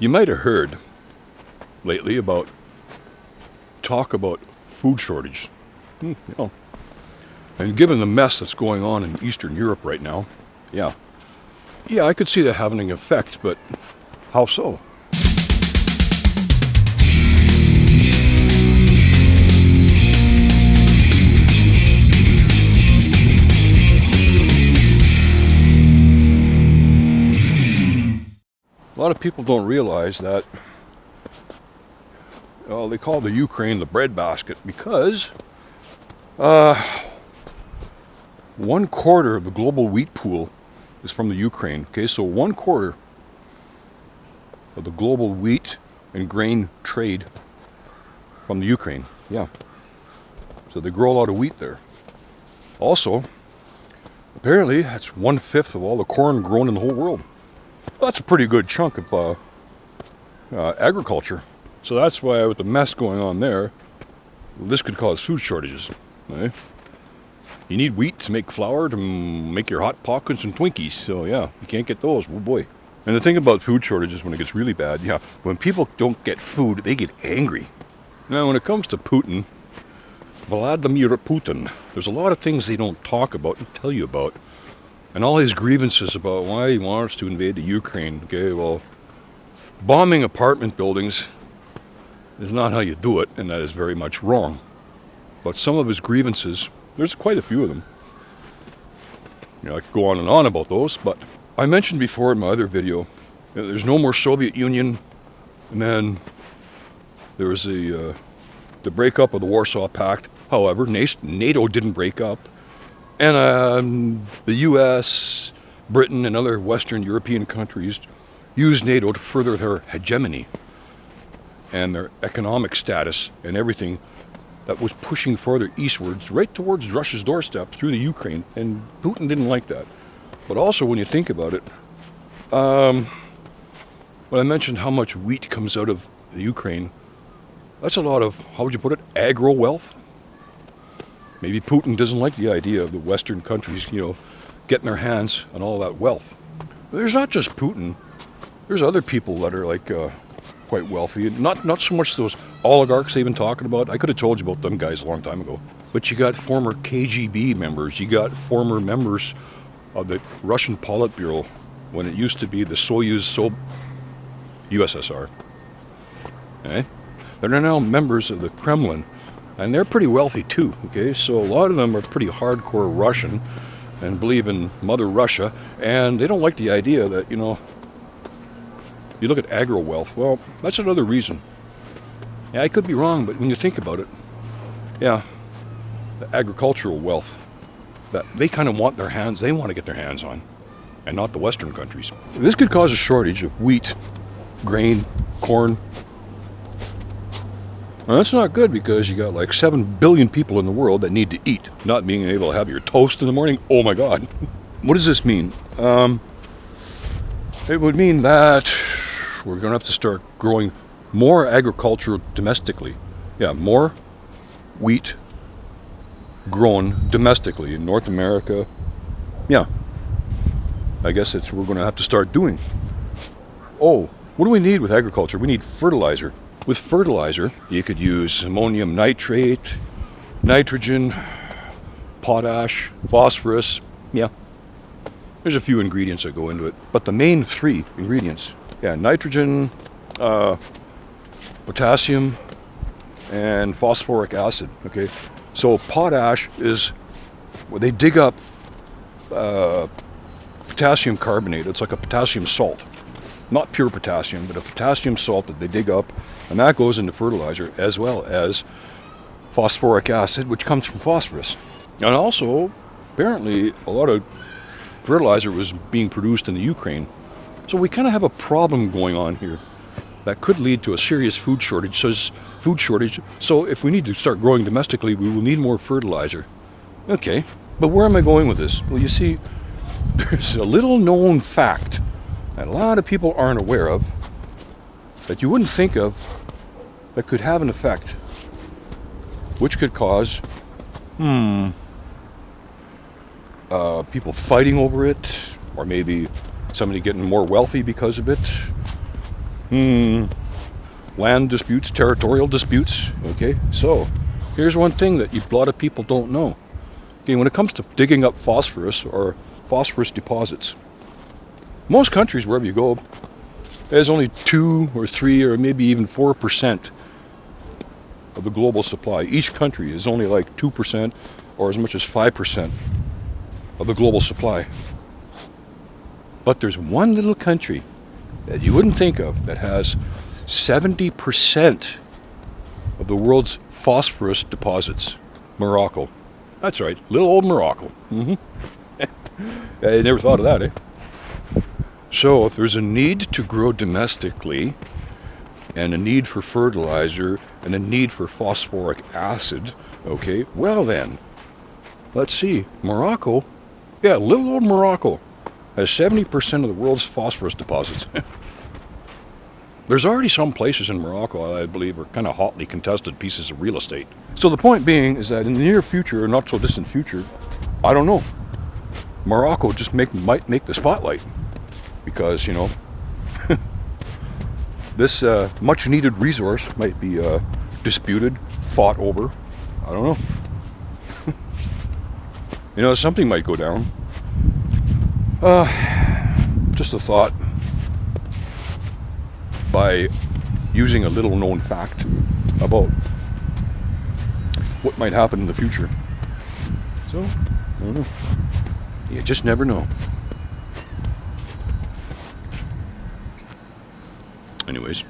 You might have heard lately about talk about food shortage. You know, and given the mess that's going on in Eastern Europe right now, yeah, I could see that having an effect, but how so? A lot of people don't realize that, well, they call the Ukraine the breadbasket because 1/4 of the global wheat pool is from the Ukraine. Okay, so 1/4 of the global wheat and grain trade from the Ukraine. Yeah. So they grow a lot of wheat there. Also, apparently that's 1/5 of all the corn grown in the whole world. That's a pretty good chunk of agriculture. So that's why, with the mess going on there, this could cause food shortages. Right? You need wheat to make flour to make your Hot Pockets and Twinkies. So yeah, you can't get those. Oh boy. And the thing about food shortages, when it gets really bad, yeah, when people don't get food, they get angry. Now, when it comes to Putin, Vladimir Putin, there's a lot of things they don't talk about and tell you about. And all his grievances about why he wants to invade the Ukraine. Okay, well, bombing apartment buildings is not how you do it, and that is very much wrong. But some of his grievances, there's quite a few of them. You know, I could go on and on about those, but I mentioned before in my other video, there's no more Soviet Union, and then there was the breakup of the Warsaw Pact. However, NATO didn't break up. And the US, Britain, and other Western European countries used NATO to further their hegemony and their economic status and everything that was pushing further eastwards, right towards Russia's doorstep through the Ukraine. And Putin didn't like that. But also, when you think about it, when I mentioned how much wheat comes out of the Ukraine, that's a lot of, how would you put it, agro-wealth? Maybe Putin doesn't like the idea of the Western countries, you know, getting their hands on all that wealth. But there's not just Putin. There's other people that are like quite wealthy. Not so much those oligarchs they've been talking about. I could have told you about them guys a long time ago. But you got former KGB members. You got former members of the Russian Politburo when it used to be the Soyuz USSR. Okay? They're now members of the Kremlin. And they're pretty wealthy too, okay? So a lot of them are pretty hardcore Russian and believe in Mother Russia, and they don't like the idea that, you know, you look at agro-wealth. Well, that's another reason. Yeah, I could be wrong, but when you think about it, yeah, the agricultural wealth that they kind of want their hands, they want to get their hands on, and not the Western countries. This could cause a shortage of wheat, grain, corn. Now, that's not good because you got like 7 billion people in the world that need to eat. Not being able to have your toast in the morning, oh my God. What does this mean? It would mean that we're going to have to start growing more agriculture domestically. Yeah, more wheat grown domestically in North America. Yeah, I guess it's we're going to have to start doing. Oh, what do we need with agriculture? We need fertilizer. With fertilizer, you could use ammonium nitrate, nitrogen, potash, phosphorus. Yeah, there's a few ingredients that go into it. But the main 3 ingredients, yeah, nitrogen, potassium, and phosphoric acid, okay? So potash is, well, they dig up potassium carbonate. It's like a potassium salt. Not pure potassium, but a potassium salt that they dig up, and that goes into fertilizer, as well as phosphoric acid, which comes from phosphorus. And also, apparently, a lot of fertilizer was being produced in the Ukraine. So we kind of have a problem going on here that could lead to a serious food shortage. So if we need to start growing domestically, we will need more fertilizer. Okay, but where am I going with this? Well, you see, there's a little known fact that a lot of people aren't aware of, that you wouldn't think of, that could have an effect, which could cause people fighting over it, or maybe somebody getting more wealthy because of it. Land disputes, territorial disputes. Okay, so here's one thing that a lot of people don't know. Okay, when it comes to digging up phosphorus or phosphorus deposits, most countries, wherever you go, there's only 2 or 3 or maybe even 4% of the global supply. Each country is only like 2% or as much as 5% of the global supply. But there's one little country that you wouldn't think of that has 70% of the world's phosphorus deposits. Morocco. That's right, little old Morocco. I never thought of that, eh? So if there's a need to grow domestically, and a need for fertilizer, and a need for phosphoric acid, okay, well then, let's see, Morocco, yeah, little old Morocco has 70% of the world's phosphorus deposits. There's already some places in Morocco, I believe, are kind of hotly contested pieces of real estate. So the point being is that in the near future, or not so distant future, I don't know, Morocco just might make the spotlight. Because, you know, this much needed resource might be disputed, fought over. I don't know. You know, something might go down. Just a thought. By using a little known fact about what might happen in the future. So, I don't know. You just never know. Anyways.